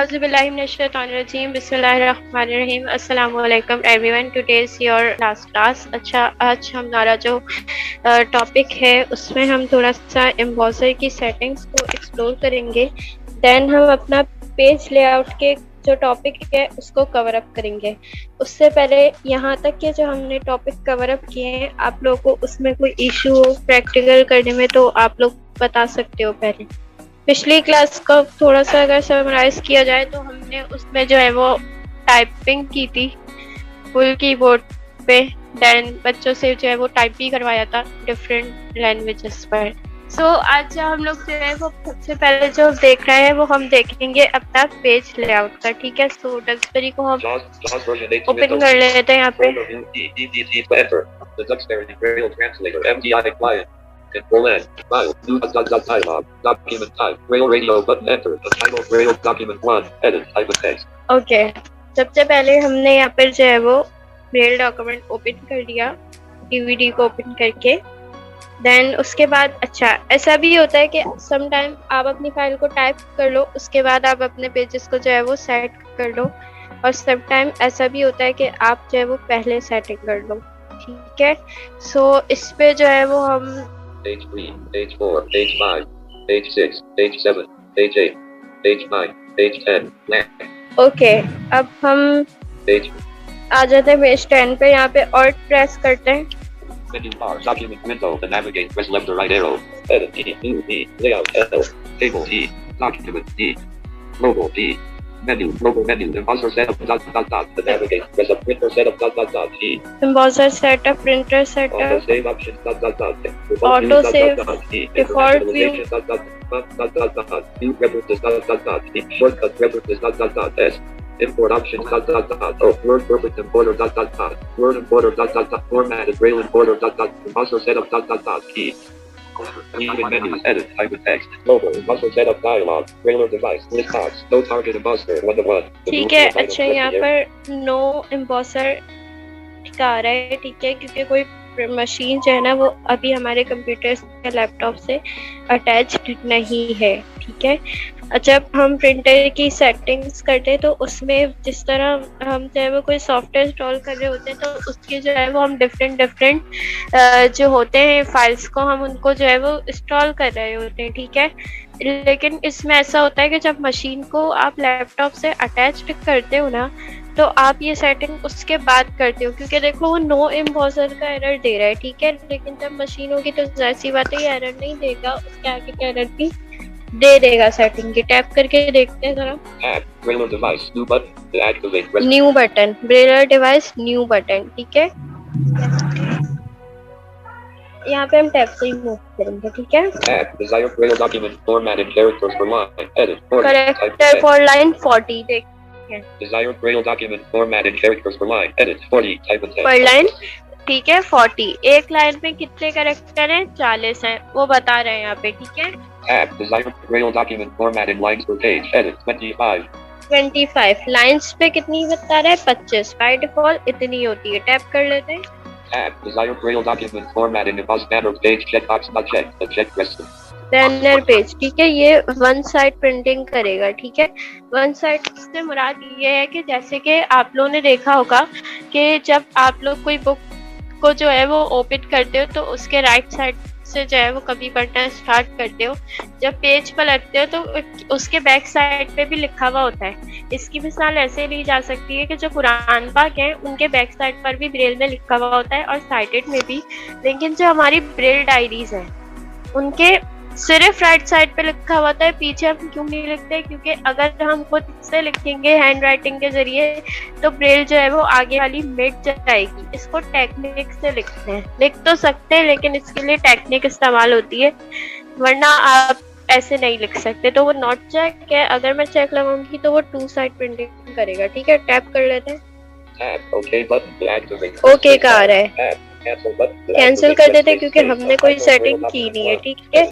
Auzubillahiminash-shaytanir-rajeem. Bismillahir-rahmanir-rahim. Assalamualaikum everyone. Today is your last class. अच्छा, आज हमारा जो टॉपिक है उसमें हम थोड़ा सा एम्बॉसर की सेटिंग्स को एक्सप्लोर करेंगे. देन हम अपना पेज लेआउट के जो टॉपिक है उसको कवर अप करेंगे. उससे पहले यहाँ तक के जो हमने टॉपिक कवर अप किए हैं, आप लोगों को उसमें कोई इशू हो प्रैक्टिकल करने में तो आप लोग बता सकते हो. पहले पिछली क्लास का थोड़ा सा अगर समराइज किया जाए तो हमने उसमें जो है वो टाइपिंग की थी फुल कीबोर्ड पे. देन बच्चों से जो है वो टाइप भी करवाया था डिफरेंट लैंग्वेजेस पर. सो आज हम लोग जो है वो सबसे पहले जो देख रहे हैं वो हम देखेंगे अपना पेज लेआउट का. ठीक है, सो डक्सबेरी को हम ओपन कर लेते हैं. यहाँ पे Control N, file, new dialog, document type, Braille radio button enter, the title Braille document 1, edit, type of text. Okay, सबसे पहले हमने यहाँ पर जो है वो ब्रेल डॉक्यूमेंट ओपन कर लिया डीवीडी को ओपन करके. देन उसके बाद अच्छा ऐसा भी होता है कि सम टाइम आप अपनी फाइल को टाइप कर लो, उसके बाद आप अपने पेजेस को जो है वो सेट कर लो, और सम टाइम ऐसा भी होता है कि आप जो है वो पहले सेटिंग कर लो. ठीक है, सो इस पे जो है वो हम Page 3, page 4, page 5, page 6, page 7, page 8, page 9, page 10, blank. Okay, अब हम Page आ जाते हैं पेज 10 पे. यहाँ पे Alt प्रेस करते हैं. menu bar, document window, to navigate, press left or right arrow, edit E, new E, layout L, table E, document E, logo E, menu, logo menu, embosser setup to navigate, press up printer setup E. Embosser setup, printer Auto setup, save options Auto save, default view. View references E, shortcut references S. Import options Word perfect importer Word importer formatted Braille importer embosser setup key. Even menus, edit, type of text, logo, embosser setup dialog, Braille device, list box, no target embosser, 1-to-1. ठीक है. अच्छा, यहाँ पर no एम्बॉसर दिखा रहा है. ठीक है, क्योंकि कोई मशीन जो है ना वो अभी हमारे कंप्यूटर या लैपटॉप से अटैच्ड नहीं है. ठीक है, जब हम प्रिंटर की सेटिंग्स करते हैं तो उसमें जिस तरह हम जो है वो कोई सॉफ्टवेयर इंस्टॉल कर रहे होते हैं तो उसके जो है वो हम डिफरेंट जो होते हैं फाइल्स को हम उनको जो है वो इंस्टॉल कर रहे होते हैं. ठीक है, लेकिन इसमें ऐसा होता है कि जब मशीन को आप लैपटॉप से अटैच्ड करते हो ना तो आप ये सेटिंग उसके बाद करते हो, क्योंकि देखो वो नो एम्बॉसर का एरर दे रहा है. ठीक है, लेकिन जब मशीन होगी तो जाहिर सी बात है ये एरर नहीं देगा, उसके आगे का एरर भी दे देगा. सेटिंग की टैप करके देखते हैं जरा. Braille device, new button to activate. New button, brailler device, new button. ठीक है, यहाँ पे हम टैप से ही मूव करेंगे. ठीक है, Desired Braille document formatted characters per line, edit, character for line 40. देख Desired Braille document formatted characters per line, edit, 40, type of text. पर लाइन. ठीक है, 40. एक लाइन में कितने कैरेक्टर हैं? 40 हैं, वो बता रहे हैं यहाँ पे. ठीक है, Desired Braille document formatted lines per page, edit, 25. 25 lines पे कितनी बता रहा है? 25. बाय डिफॉल्ट इतनी होती है. टैप कर लेते हैं. Desired Braille document formatted embossed banner page checkbox not checked, the check press. Banner page. ठीक है, ये वन साइड प्रिंटिंग करेगा. ठीक है, वन साइड से मुराद ये है कि जैसे कि आप लोगों ने देखा होगा कि जब आप लोग कोई बुक को जो है वो ओपन करते हो तो उसके राइट साइड से जो है वो कभी पढ़ना स्टार्ट करते हो, जब पेज पलटते हो तो उसके बैक साइड पे भी लिखा हुआ होता है. इसकी मिसाल ऐसे ली जा सकती है कि जो कुरान पाक है उनके बैक साइड पर भी ब्रेल में लिखा हुआ होता है और साइडेड में भी. लेकिन जो हमारी ब्रेल डायरीज हैं उनके सिर्फ राइट साइड पे लिखा हुआ था. पीछे हम क्यों नहीं लिखते? क्योंकि अगर हम खुद से लिखेंगे हैंड राइटिंग के जरिए तो ब्रेल जो है वो आगे वाली मिट जाएगी. इसको टेक्निक से लिखते हैं. लिख तो सकते हैं लेकिन इसके लिए टेक्निक इस्तेमाल होती है, वरना आप ऐसे नहीं लिख सकते. तो वो नॉट चेक है, अगर मैं चेक लगाऊंगी तो वो 2 साइड प्रिंटिंग करेगा. ठीक है, टैप कर लेते हैं. ओके कहा रहा है, कैंसिल कर देते क्योंकि हमने कोई सेटिंग की नहीं है. ठीक है,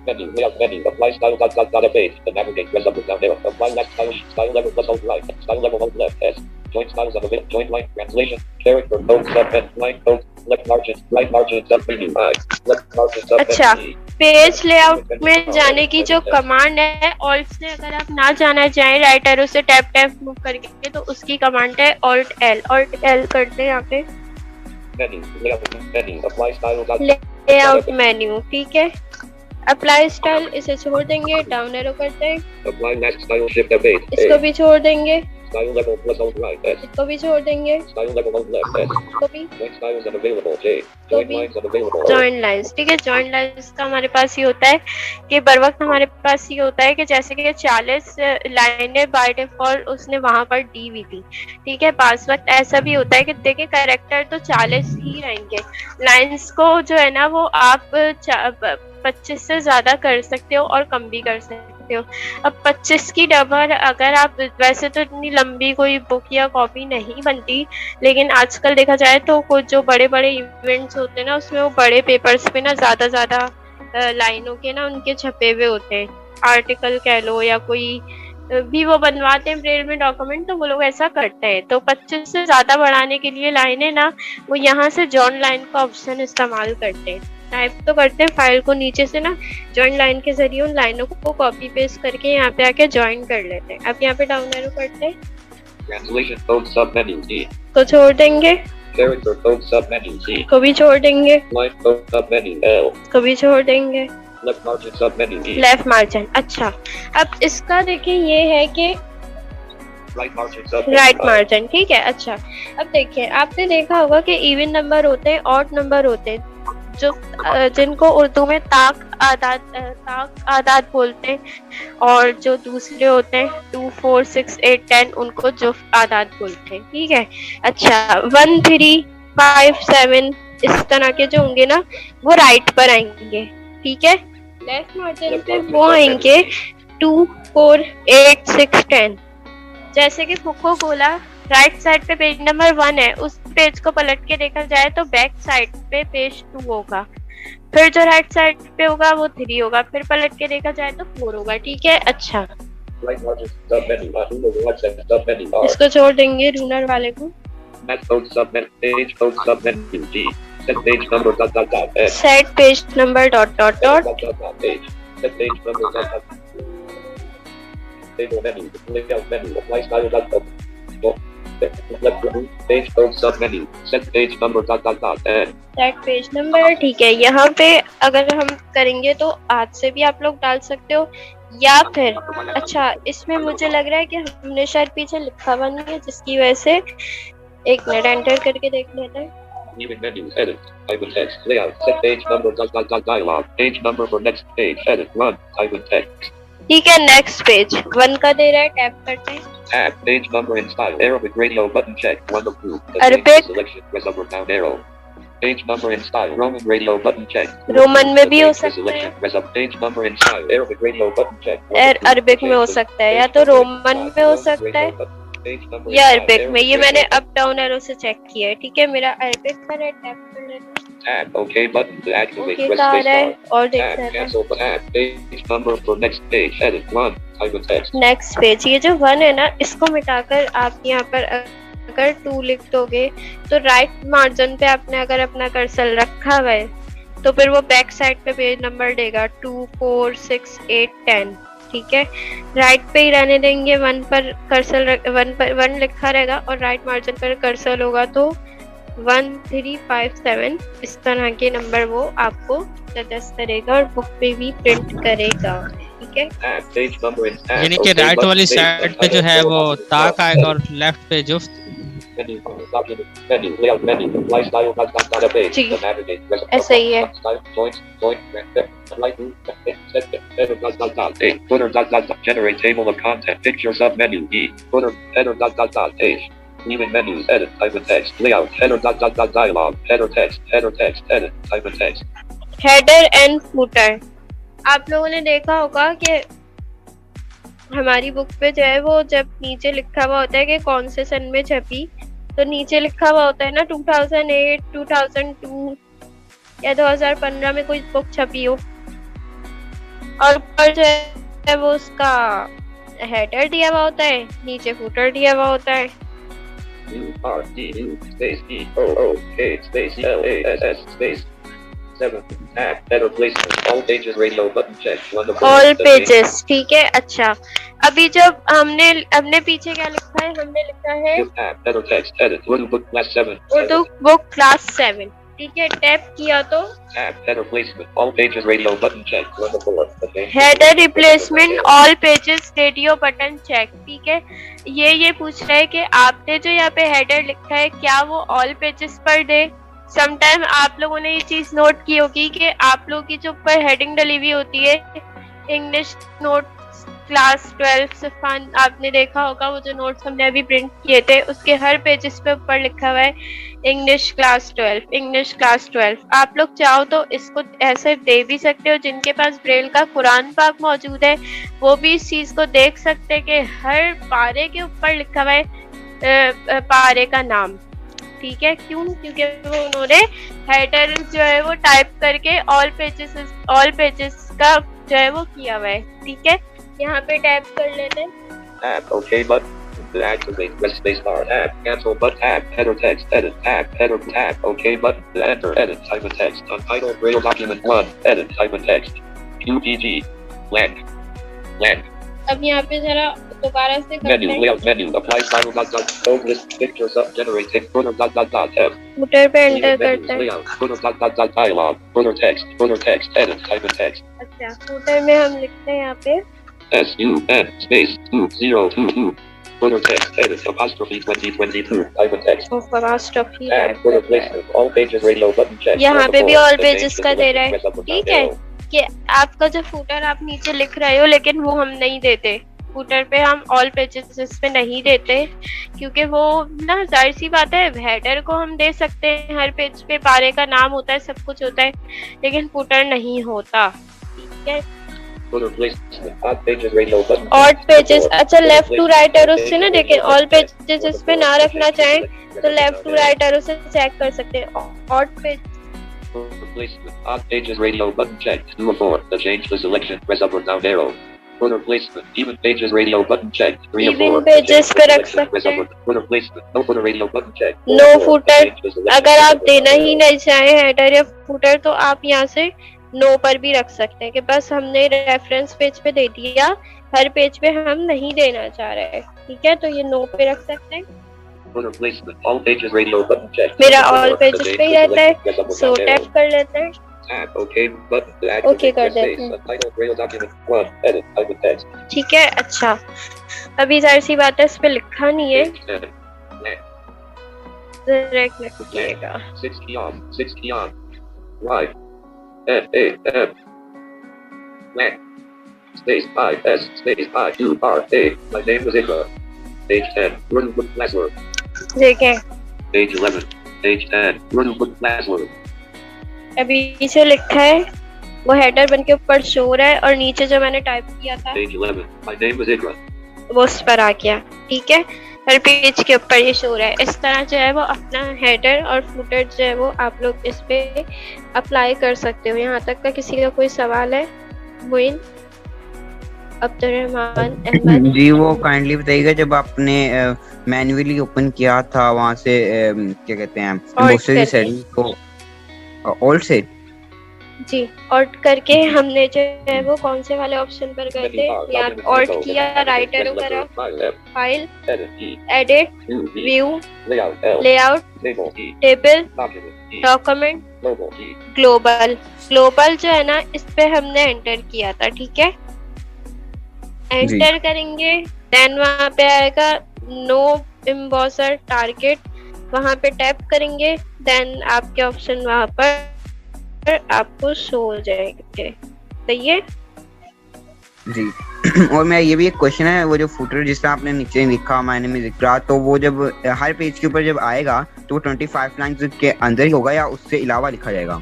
अच्छा पेज लेआउट में जाने की जो कमांड है, ऑल्ट से अगर आप ना जाना चाहें राइट एरो से टैप टैप मूव करके, तो उसकी कमांड है ऑल्ट एल। ऑल्ट एल करते हैं यहाँ पे लेआउट मेन्यू, ठीक है। अप्लाई स्टाइल इसे छोड़ देंगे, डाउन एरो करते हैं, इसको भी छोड़ देंगे, इसको भी छोड़ देंगे, इसको भी जॉइन लाइंस, ठीक है। जॉइन लाइंस का हमारे पास ये होता है कि बर वक्त हमारे पास ये होता है कि जैसे कि 40 लाइनें बाय डिफॉल्ट उसने वहां पर दी हुई थी, ठीक है। पास वक्त ऐसा भी होता है कि देखिए कैरेक्टर तो 40 ही रहेंगे, लाइंस को जो है ना वो आप 25 से ज्यादा कर सकते हो और कम भी कर सकते हो। अब 25 की डबल अगर आप, वैसे तो इतनी लंबी कोई बुक या कॉपी नहीं बनती, लेकिन आजकल देखा जाए तो कुछ जो बड़े बड़े इवेंट्स होते हैं ना उसमें वो बड़े पेपर्स पे ना ज्यादा लाइनों के ना उनके छपे हुए होते हैं, आर्टिकल कह लो या कोई भी वो बनवाते हैं ब्रेल में डॉक्यूमेंट, तो वो लोग ऐसा करते हैं। तो 25 से ज्यादा बढ़ाने के लिए लाइनें ना वो यहाँ से जॉइन लाइन का ऑप्शन इस्तेमाल करते हैं, टाइप तो करते हैं फाइल को नीचे से ना जॉइन लाइन के जरिए उन लाइनों को कॉपी पेस्ट करके यहाँ पे आके जॉइन कर लेते हैं। अब यहाँ पे डाउन एरो करते हैं, को छोड़ देंगे, को भी छोड़ देंगे, को भी छोड़ देंगे, लेफ्ट मार्जिन। अच्छा, अब इसका देखिए ये है कि राइट मार्जिन, ठीक है। अच्छा, अब देखिए आपने देखा होगा कि इवन नंबर होते हैं, ऑड नंबर होते हैं, जो जिनको उर्दू में ताक आदाद बोलते हैं, और जो दूसरे होते हैं 2, 4, 6, 8, 10 उनको जुफ्त आदाद बोलते हैं, ठीक है। अच्छा, 1, 3, 5, 7 इस तरह के जो होंगे ना वो राइट पर आएंगे, ठीक है। लेफ्ट मार्जिन पे वो आएंगे 2, 4, 8, 6, 10। जैसे कि कोको कोला राइट साइड पे पेज नंबर 1 है, उस पेज को पलट के देखा जाए तो बैक साइड पे पेज 2 होगा, फिर जो राइट साइड पे होगा वो 3 होगा, फिर पलट के देखा जाए तो 4 होगा, ठीक है। अच्छा, इसको छोड़ देंगे रूनर वाले को, set page number dot dot dot, set page number, ठीक है। यहाँ पे अगर हम करेंगे तो हाथ से भी आप लोग डाल सकते हो या फिर, अच्छा इसमें मुझे लग रहा है कि हमने शायद पीछे लिखा हुआ नहीं है, जिसकी वजह से एक मिनट एंटर करके देख लेते हैं। New menus, edit, type in text, layout, set page number, dialog, page number for next page, edit, 1, type in text. ठीक है, नेक्स्ट पेज 1 का दे रहा है, टैप करते हैं। Tab, page number in style, Arabic radio button check, 1 of 2. Arabic Selection, press up or down arrow. Page number in style, Roman radio button check. Roman में भी हो सकता है, press up page number in style, Arabic radio button check. Arabic में हो सकता है, या तो रोमन में हो सकता है या अरबिक में। ये मैंने अप डाउन एरो से चेक किया है, ठीक है। मेरा अरबिक पर है, टैप कर लेते हैं। Tab, OK button to activate, okay press का आ space रहा है bar. और देख Tab, रहे हैं cancel the tab, page number for next page, edit, 1, type in text. Next page. ये जो 1 है ना इसको मिटाकर आप यहाँ पर अगर 2 लिख दोगे तो राइट मार्जिन पे आपने अगर अपना कर्सर रखा हुआ है तो फिर वो बैक साइड पे पेज नंबर देगा 2, 4, 6, 8, 10, ठीक है। राइट पे ही रहने देंगे, 1 पर कर्सर 1 लिखा रहेगा और राइट मार्जिन पर कर्सर होगा तो 1, 3, 5, 7 इस तरह के नंबर वो आपको सजेस्ट करेगा और बुक पे भी प्रिंट करेगा, ठीक है। यानी कि राइट वाली साइड पे जो है वो ताक आएगा और लेफ्ट पे जुफ्त। जी, ऐसा ही है। Generate table of content, picture submenu, E, footer, header, page. Even menus, edit, type in text, layout, header, dialog, header text, edit, type in text. Header and footer, आप लोगों ने देखा होगा कि हमारी बुक पे जो है वो जब नीचे लिखा हुआ होता है कि कौन से सन में छपी, तो नीचे लिखा हुआ होता है ना 2008, 2002 या 2015 में कोई बुक छपी हो, और ऊपर जो है वो उसका हेडर दिया हुआ होता है, नीचे फूटर दिया हुआ होता है। 7. Tab. Header placement. All pages radio button checked. 1 of all 4. Pages, ठीक है। अच्छा, अभी जब हमने पीछे क्या लिखा है, हमने लिखा है Tab. Header text. Edit. Urdu book class 7. Urdu book class 7, ठीक है। टैप किया तो Tab. Header placement. All pages radio button checked. 1 of 4. Okay. Header replacement all pages radio button check, ठीक है। ये पूछ रहा है कि आपने जो यहाँ पे हेडर लिखा है क्या वो ऑल पेजेस पर दे। समटाइम आप लोगों ने ये चीज नोट की होगी कि आप लोगों की जो ऊपर हेडिंग डली हुई होती है, इंग्लिश नोट क्लास 12 सिफान, आपने देखा होगा वो जो नोट्स हमने अभी प्रिंट किए थे उसके हर पेजेस पे ऊपर लिखा हुआ है इंग्लिश क्लास 12, इंग्लिश क्लास 12। आप लोग चाहो तो इसको ऐसे दे भी सकते हो। जिनके पास ब्रेल का कुरान पाक मौजूद है वो भी इस चीज को देख सकते हैं कि हर पारे के ऊपर लिखा हुआ है पारे का नाम, ठीक है। क्यों? क्योंकि वो उन्होंने हेडर जो है वो टाइप करके ऑल पेजेस का जो है वो किया हुआ है, ठीक है। यहाँ पे टाइप कर लेते हैं Tab. Okay button. To activate, press space bar. Tab. Cancel button. Tab. Header text. Edit. Tab. Header. Tab. Okay button. To enter. Edit. Type of text. Untitled Braille document 1. Edit. Type of text. QPG. Blank. Blank. अब यहाँ पे जरा दोबारा से करते Menu. हैं। Layout menu. Apply final dot dot. Phone list. Pictures up. Generate text. Footer dot dot dot. Tab. Footer पे enter Menus. करते हैं। Layout. Footer dot dot dot. Dialog. Footer text. Footer text. Edit. Type of text. अच्छा, footer में हम लिखते हैं यहाँ पे SUN space 2022. Footer text. Edit. Apostrophe 2022. Type of text. apostrophe Tab. Footer placement. All pages radio button check. यहाँ पे भी all pages का दे रहा है, Press up or down ठीक है। arrow. कि आपका जो फुटर आप नीचे लिख रहे हो लेकिन वो हम नहीं देते, फुटर पे हम ऑल पेजेस इस पे नहीं देते क्योंकि वो ना जाहिर सी बात है हेडर को हम दे सकते हैं, हर पेज पे पारे का नाम होता है, सब कुछ होता है, लेकिन फुटर नहीं होता, ठीक है। Footer placement. Odd pages radio button. Odd pages, अच्छा लेफ्ट टू राइट एरो से ना देखें, ऑल पेजेस इस पे ना रखना चाहें तो लेफ्ट टू राइट एरो से चेक कर सकते हैं। Odd page Footer placement. Odd pages radio button checked. 2 of 4. To change the selection, press up or down arrow. Footer placement. Even pages radio button checked. 3 of 4. Even To pages change पे the रख selection, press सकते up or- Footer placement. No footer radio button checked. No 4 of 4. To footer, change the selection, अगर press आप up or देना down ही arrow. नहीं चाहे header या footer तो आप यहाँ से नो पर भी रख सकते हैं कि बस हमने रेफरेंस पेज पे दे दिया, हर पेज पे हम नहीं देना चाह रहे हैं, ठीक है। तो ये नो पे रख सकते हैं। Footer placement. All pages radio button checked. मेरा 2 of all 4. To pages change पे ही the रहता है, selection, press up or so down tap arrow. कर लेते हैं। Tab. Okay button. To activate, Okay कर press देते space. हैं। Untitled Braille document 1. Edit. Type of text. ठीक है। अच्छा, अभी जाहिर सी बात है इस पे लिखा नहीं है, Page 10. Blank. जरा एक minute रुकिएगा। 6 key on. 6 key on. Y. N. A. M. Blank. Space I. S. Space I. U. R. A. My name is Ikra. Page 10. Word book password. देखें Page 11. Page 10. Word book password. अभी पीछे लिखा है वो header बन के ऊपर show हो रहा है और नीचे जो मैंने टाइप किया था Page 11. My name is Ikra. वो उस पर आ गया, ठीक है। हर पेज के ऊपर ये शो हो रहा है। इस तरह जो है वो अपना हेडर और फुटर जो है वो आप लोग इस पे अप्लाई कर सकते हो। यहाँ तक का किसी का कोई सवाल है? मोइन, अब्दुर्रहमान, अहमद। जी वो काइंडली बताइएगा, जब आपने मैन्युअली ओपन किया था वहाँ से क्या कहते हैं इम्बोसेस की सेटिंग को ऑल सेट जी ऑल्ट करके हमने जो है वो कौन से वाले ऑप्शन पर गए थे, यहाँ ऑल्ट किया, राइट एरो करा, file, edit, view, layout, table, document, global. Global जो है ना इस पे हमने एंटर किया था, ठीक है। एंटर करेंगे देन वहाँ पे आएगा नो एम्बॉसर टारगेट, वहाँ पे टैप करेंगे देन आपके ऑप्शन वहाँ पर आपको शो हो जाएंगे। सही है जी। और मेरा ये भी एक क्वेश्चन है, वो जो फुटर जिस तरह आपने नीचे लिखा मायने में जिक्र, तो वो जब हर पेज के ऊपर जब आएगा तो वो 25 लाइन्स के अंदर ही होगा या उससे अलावा लिखा जाएगा?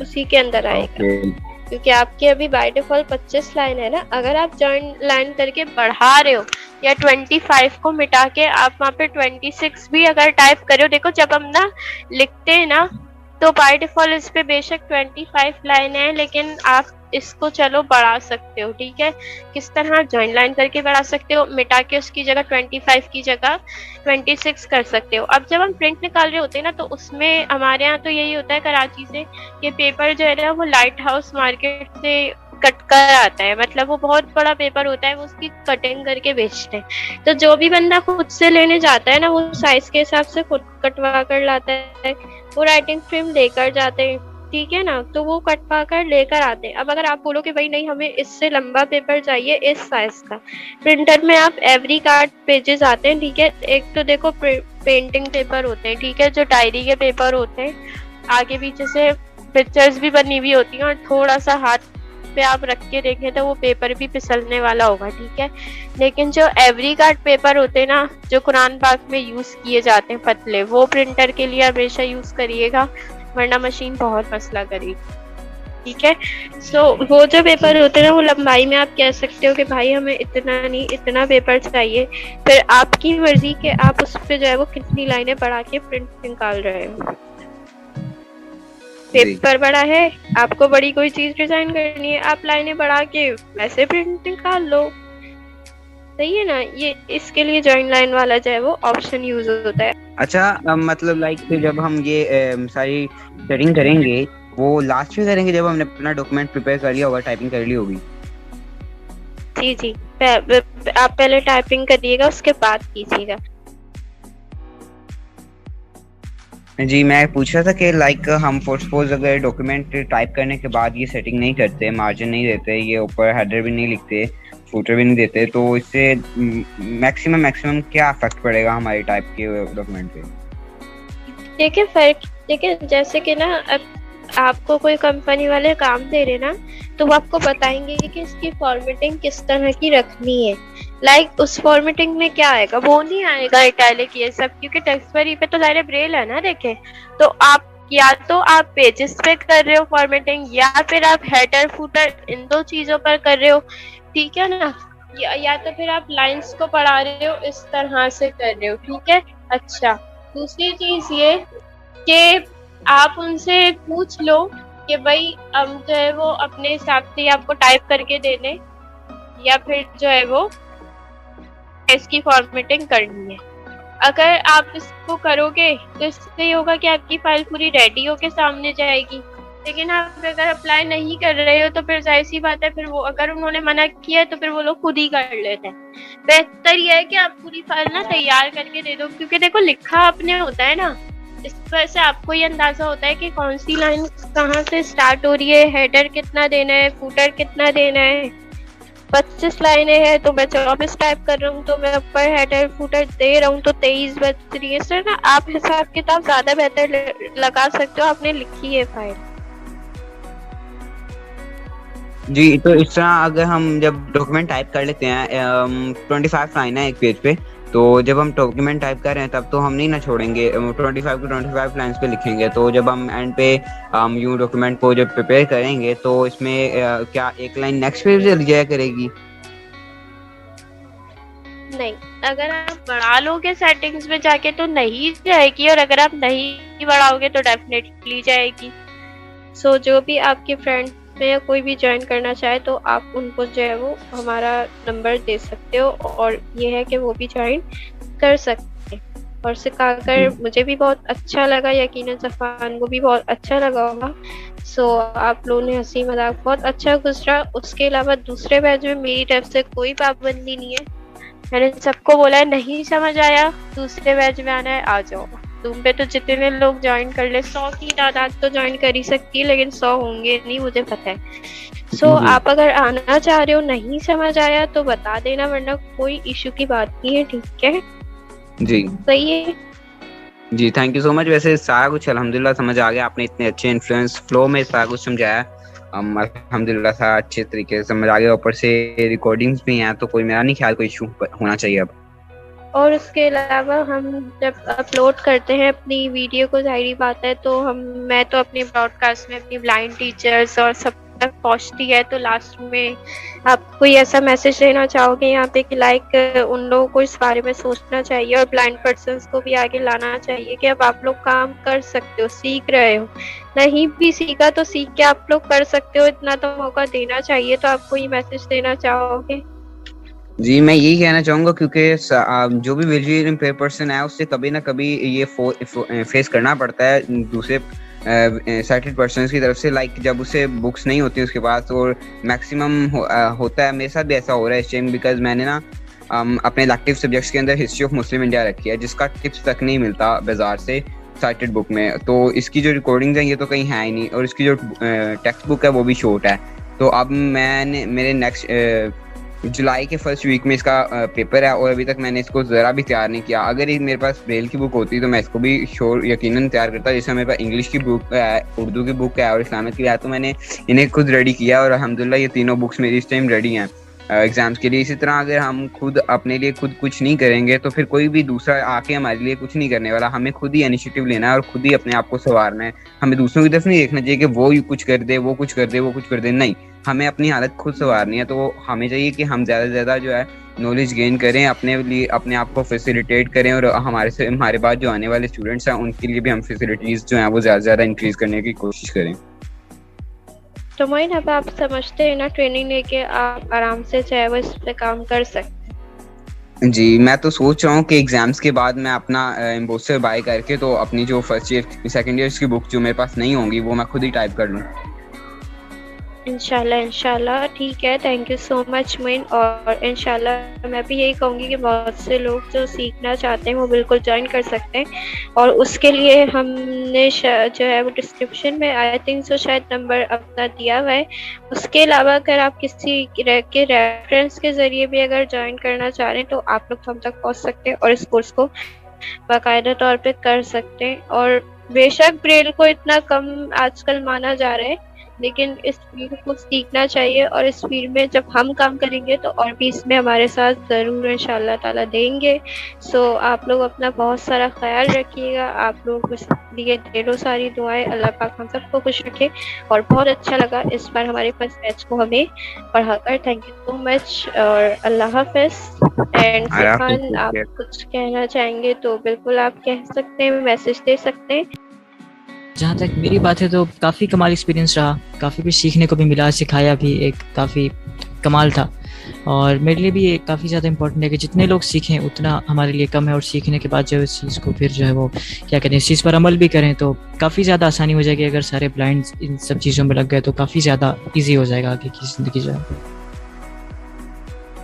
उसी के अंदर आएगा क्योंकि आपकी अभी बाय डिफॉल्ट 25 लाइन है ना। अगर आप जॉइन लाइन करके बढ़ा रहे हो या 25 को मिटा के आप वहाँ पे 26 भी अगर टाइप करे हो, देखो जब हम ना लिखते हैं ना तो बाय डिफॉल्ट इस पे बेशक 25 लाइन है लेकिन आप इसको चलो बढ़ा सकते हो, ठीक है। किस तरह आप जॉइन लाइन करके बढ़ा सकते हो, मिटा के उसकी जगह 25 की जगह 26 कर सकते हो। अब जब हम प्रिंट निकाल रहे होते हैं ना, तो उसमें हमारे यहाँ तो यही होता है कराची से, ये पेपर जो है ना वो लाइट हाउस मार्केट से कट कर आता है, मतलब वो बहुत बड़ा पेपर होता है, वो उसकी कटिंग करके बेचते हैं। तो जो भी बंदा खुद से लेने जाता है ना, वो साइज के हिसाब से खुद कटवा कर लाता है, वो राइटिंग फ्रेम लेकर जाते हैं, ठीक है ना, तो वो कटवा कर लेकर आते हैं। अब अगर आप बोलो कि भाई नहीं हमें इससे लंबा पेपर चाहिए इस साइज का, प्रिंटर में आप एवरी कार्ड पेजेस आते हैं, ठीक है। एक तो देखो पेंटिंग पेपर होते हैं, ठीक है, जो डायरी के पेपर होते हैं, आगे पीछे से पिक्चर्स भी बनी हुई होती हैं, और थोड़ा सा हाथ पे आप रख के देखें तो वो पेपर भी फिसलने वाला होगा, ठीक है। लेकिन जो एवरी कार्ड पेपर होते हैं ना, जो कुरान पाक में यूज किए जाते हैं पतले, वो प्रिंटर के लिए हमेशा यूज करिएगा, वरना मशीन बहुत मसला करेगी, ठीक है। सो वो जो पेपर होते हैं ना, वो लंबाई में आप कह सकते हो कि भाई हमें इतना नहीं इतना पेपर चाहिए, फिर आपकी मर्जी के आप उस पे जो है वो कितनी लाइनें बढ़ा के प्रिंट निकाल रहे हो। पेपर बड़ा है, आपको बड़ी कोई चीज डिजाइन करनी है, आप लाइनें बढ़ा के वैसे प्रिंट निकाल लो, सही है ना। ये इसके लिए जॉइन लाइन वाला जो है वो ऑप्शन यूज होता है। अच्छा, मतलब लाइक जब हम ये सारी सेटिंग करेंगे वो लास्ट में करेंगे जब हमने अपना डॉक्यूमेंट प्रिपेयर कर लिया होगा, टाइपिंग कर ली होगी? जी जी, आप पहले टाइपिंग करिएगा, उसके बाद कीजिएगा। जी, मैं पूछ रहा था कि लाइक हम फॉर सपोज अगर डॉक्यूमेंट टाइप करने के बाद ये सेटिंग नहीं करते, मार्जिन नहीं देते, ये ऊपर हेडर भी नहीं लिखते, फुटर भी नहीं देते, तो इससे मैक्सिमम क्या इफेक्ट पड़ेगा हमारे टाइप के डॉक्यूमेंट पे? देखिए फर्क, देखिए जैसे कि ना अब आपको कोई कंपनी वाले काम दे रहे ना, तो वो आपको बताएंगे कि इसकी फॉर्मेटिंग किस तरह की रखनी है। लाइक उस फॉर्मेटिंग में क्या आएगा, वो नहीं आएगा इटैलिक ये सब, क्योंकि टेक्स्ट वेरी पे तो लाइनें ब्रेल है ना, देखें तो आप या तो आप पेजेस पे कर रहे हो फॉर्मेटिंग, या फिर आप हेडर फुटर इन दो चीजों पर कर रहे हो, ठीक है ना, या तो फिर आप लाइंस को पढ़ा रहे हो, इस तरह से कर रहे हो, ठीक है। अच्छा, दूसरी चीज ये कि आप उनसे पूछ लो कि भाई हम जो है वो अपने हिसाब से आपको टाइप करके दे दें, या फिर जो है वो इसकी फॉर्मेटिंग करनी है। अगर आप इसको करोगे तो इससे ये होगा कि आपकी फाइल पूरी रेडी होके सामने जाएगी। लेकिन आप अगर अप्लाई नहीं कर रहे हो तो फिर जाहिर सी बात है, फिर वो अगर उन्होंने मना किया है तो फिर वो लोग खुद ही कर लेते हैं। बेहतर ये है कि आप पूरी फाइल ना तैयार करके दे दो, क्योंकि देखो लिखा आपने होता है ना, इस वजह से आपको ये अंदाजा होता है कि कौन सी लाइन कहाँ से स्टार्ट हो रही है, हेडर कितना देना है, फुटर कितना देना है। 25 लाइनें हैं तो मैं 24 टाइप कर रहा हूँ, तो मैं ऊपर हेडर फुटर दे रहा हूँ तो 23 बच रही है। सर ना आप हिसाब किताब ज्यादा बेहतर लगा सकते हो, आपने लिखी है फाइल। जी, तो इस तरह अगर हम जब डॉक्यूमेंट टाइप कर लेते हैं 25 लाइन है एक पेज पे, तो जब हम डॉक्यूमेंट टाइप कर रहे हैं तब तो हम नहीं ना छोड़ेंगे, 25 को 25 लाइन्स पे लिखेंगे। तो जब हम एंड पे यूं डॉक्यूमेंट को जब प्रिपेयर करेंगे तो इसमें क्या एक लाइन नेक्स्ट पेज पे जाया करेगी? नहीं, अगर आप बढ़ा लोगे सेटिंग्स में जाके तो नहीं जाएगी, और अगर आप नहीं बढ़ाओगे तो डेफिनेटली जाएगी। सो जो भी आपके फ्रेंड में या कोई भी ज्वाइन करना चाहे तो आप उनको जो है वो हमारा नंबर दे सकते हो, और ये है कि वो भी ज्वाइन कर सकते हैं। और सिखाकर मुझे भी बहुत अच्छा लगा, यकीनन सफ़ान को भी बहुत अच्छा लगा होगा। सो आप लोगों ने हंसी मजाक बहुत अच्छा गुजरा। उसके अलावा दूसरे बैच में मेरी तरफ से कोई पाबंदी नहीं है, मैंने सबको बोला है नहीं समझ आया दूसरे बैच में आना है आ जाओ। तुम पे तो जितने लोग ज्वाइन कर ले, 100 की तादाद तो ज्वाइन कर ही सकती है, लेकिन 100 होंगे नहीं, मुझे पता है। सो आप अगर आना चाह रहे हो, नहीं समझ आया तो बता देना, वरना कोई इशू की बात नहीं है, ठीक है जी सही है जी, थैंक यू सो मच। वैसे सारा कुछ अल्हम्दुलिल्लाह समझ आ गया, आपने इतने अच्छे इन्फ्लुएंस फ्लो में सारा कुछ समझाया, अल्हम्दुलिल्लाह सारा अच्छे तरीके से समझ आ गया। ऊपर से रिकॉर्डिंग्स भी हैं, तो कोई मेरा नहीं ख्याल कोई इशू होना चाहिए अब। और उसके अलावा हम जब अपलोड करते हैं अपनी वीडियो को, जाहिर बात है तो मैं तो अपने ब्रॉडकास्ट में अपनी ब्लाइंड टीचर्स और सब तक पहुंचती है, तो लास्ट में आप कोई ऐसा मैसेज देना चाहोगे यहाँ पे कि लाइक उन लोगों को इस बारे में सोचना चाहिए और ब्लाइंड पर्सन्स को भी आगे लाना चाहिए कि अब आप लोग काम कर सकते हो, सीख रहे हो, नहीं भी सीखा तो सीख के आप लोग कर सकते हो, इतना तो मौका देना चाहिए। तो आपको ये मैसेज देना चाहोगे? जी मैं यही कहना चाहूंगा क्योंकि जो भी विजुअली इम्पेयर पर्सन है उससे कभी ना कभी ये फेस करना पड़ता है दूसरे साइटेड पर्सन की तरफ से, लाइक जब उसे बुक्स नहीं होती उसके पास, और मैक्सिमम होता है। मेरे साथ भी ऐसा हो रहा है इस टाइम, बिकॉज मैंने ना अपने इलेक्टिव सब्जेक्ट्स के अंदर हिस्ट्री ऑफ मुस्लिम इंडिया रखी है, जिसका टिप्स तक नहीं मिलता बाजार से साइटेड बुक में। तो इसकी जो रिकॉर्डिंग्स हैं ये तो कहीं है ही नहीं, और इसकी जो टेक्स्ट बुक है वो भी शॉर्ट है। तो अब मैंने मेरे नेक्स्ट जुलाई के फर्स्ट वीक में इसका पेपर है, और अभी तक मैंने इसको ज़रा भी तैयार नहीं किया। अगर ये मेरे पास ब्रेल की बुक होती तो मैं इसको भी श्योर यकीनन तैयार करता। जैसे मेरे पास इंग्लिश की बुक है, उर्दू की बुक है और इस्लामिक की है, तो मैंने इन्हें खुद रेडी किया और अल्हम्दुलिल्लाह ये तीनों बुक्स मेरी इस टाइम रेडी हैं एग्जाम्स के लिए। इसी तरह अगर हम खुद अपने लिए खुद कुछ नहीं करेंगे तो फिर कोई भी दूसरा आके हमारे लिए कुछ नहीं करने वाला। हमें खुद ही इनिशिएटिव लेना है और खुद ही अपने आप को संवारना है। हमें दूसरों की तरफ नहीं देखना चाहिए कि वो कुछ कर दे, वो कुछ कर दे, वो कुछ कर दे, नहीं, हमें अपनी हालत खुद संवारनी है। तो हमें चाहिए कि हम ज़्यादा से ज़्यादा जो है नॉलेज गेन करें, अपने लिए अपने आप को फैसिलिटेट करें, और हमारे बाद जो आने वाले स्टूडेंट्स हैं उनके लिए भी हम फैसिलिटीज़ जो हैं वो ज़्यादा से ज़्यादा इंक्रीज़ करने की कोशिश करें। तो मोइन, अब आप समझते हैं ना, ट्रेनिंग लेके आप आराम से चाहे वो इस पे काम कर सकते। जी मैं तो सोच रहा हूँ कि एग्जाम्स के बाद मैं अपना एम्बोसर बाय करके तो अपनी जो फर्स्ट ईयर सेकंड ईयर्स की बुक जो मेरे पास नहीं होंगी वो मैं खुद ही टाइप कर लूँ। इंशाल्लाह इंशाल्लाह, ठीक है। Thank you so much Moin. और इंशाल्लाह मैं भी यही कहूँगी कि बहुत से लोग जो सीखना चाहते हैं वो बिल्कुल ज्वाइन कर सकते हैं। और उसके लिए हमने जो है वो डिस्क्रिप्शन में आई थिंक सो शायद नंबर अपना दिया हुआ है। उसके अलावा अगर आप किसी के रेफरेंस के ज़रिए भी अगर ज्वाइन करना चाह रहे हैं तो आप लोग हम तक पहुँच सकते हैं और इस कोर्स को बाकायदा तौर पे कर सकते हैं। और बेशक ब्रेल को इतना कम आजकल माना जा रहा है, लेकिन इस फील्ड को सीखना चाहिए। और इस फील्ड में जब हम काम करेंगे तो और भी इसमें हमारे साथ ज़रूर इंशाल्लाह ताला देंगे। सो आप लोग अपना बहुत सारा ख्याल रखिएगा। आप लोगों के लिए ढेरों सारी दुआएं, अल्लाह पाक हम सबको खुश रखे। और बहुत अच्छा लगा इस बार हमारे पास बैच को हमें पढ़ाकर। थैंक यू सो मच और अल्लाह हाफ़िज़। एंड फरहान, आप कुछ कहना चाहेंगे तो बिल्कुल आप कह सकते हैं, मैसेज दे सकते हैं। जहाँ तक मेरी बात है तो काफ़ी कमाल एक्सपीरियंस रहा, काफ़ी कुछ सीखने को भी मिला, सिखाया भी, एक काफ़ी कमाल था। और मेरे लिए भी ये काफ़ी ज़्यादा इंपॉर्टेंट है कि जितने लोग सीखें उतना हमारे लिए कम है, और सीखने के बाद जो है इस चीज़ को फिर जो है वो क्या कहते हैं इस चीज़ पर अमल भी करें तो काफ़ी ज़्यादा आसानी हो जाएगी। अगर सारे ब्लाइंड इन सब चीज़ों में लग गए तो काफ़ी ज़्यादा ईजी हो जाएगा आगे की ज़िंदगी जो है।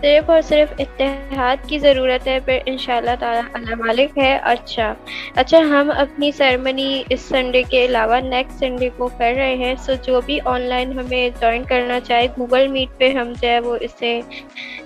सिर्फ और सिर्फ इत्तेहाद की ज़रूरत है, फिर इंशाल्लाह ताला अल्लाह मालिक है। अच्छा, हम अपनी सेरेमनी इस संडे के अलावा नेक्स्ट संडे को कर रहे हैं। सो जो भी ऑनलाइन हमें ज्वाइन करना चाहे, गूगल मीट पे हम जो है वो इसे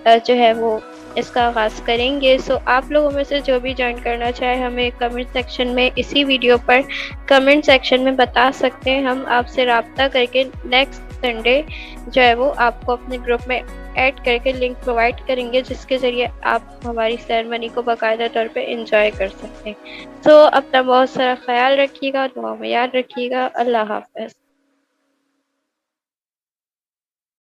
जो है वो इसका आगाज़ करेंगे। सो आप लोगों में से जो भी ज्वाइन करना चाहे हमें कमेंट सेक्शन में, इसी वीडियो पर कमेंट सेक्शन में बता सकते हैं। हम आपसे रब्ता करके नेक्स्ट संडे जो है वो आपको अपने ग्रुप में ऐड करके लिंक प्रोवाइड करेंगे, जिसके ज़रिए आप हमारी सेरेमनी को बाकायदा तौर पे एंजॉय कर सकते हैं। तो अपना बहुत सारा ख्याल रखिएगा, दुआ में याद रखिएगा। अल्लाह हाफ़िज़।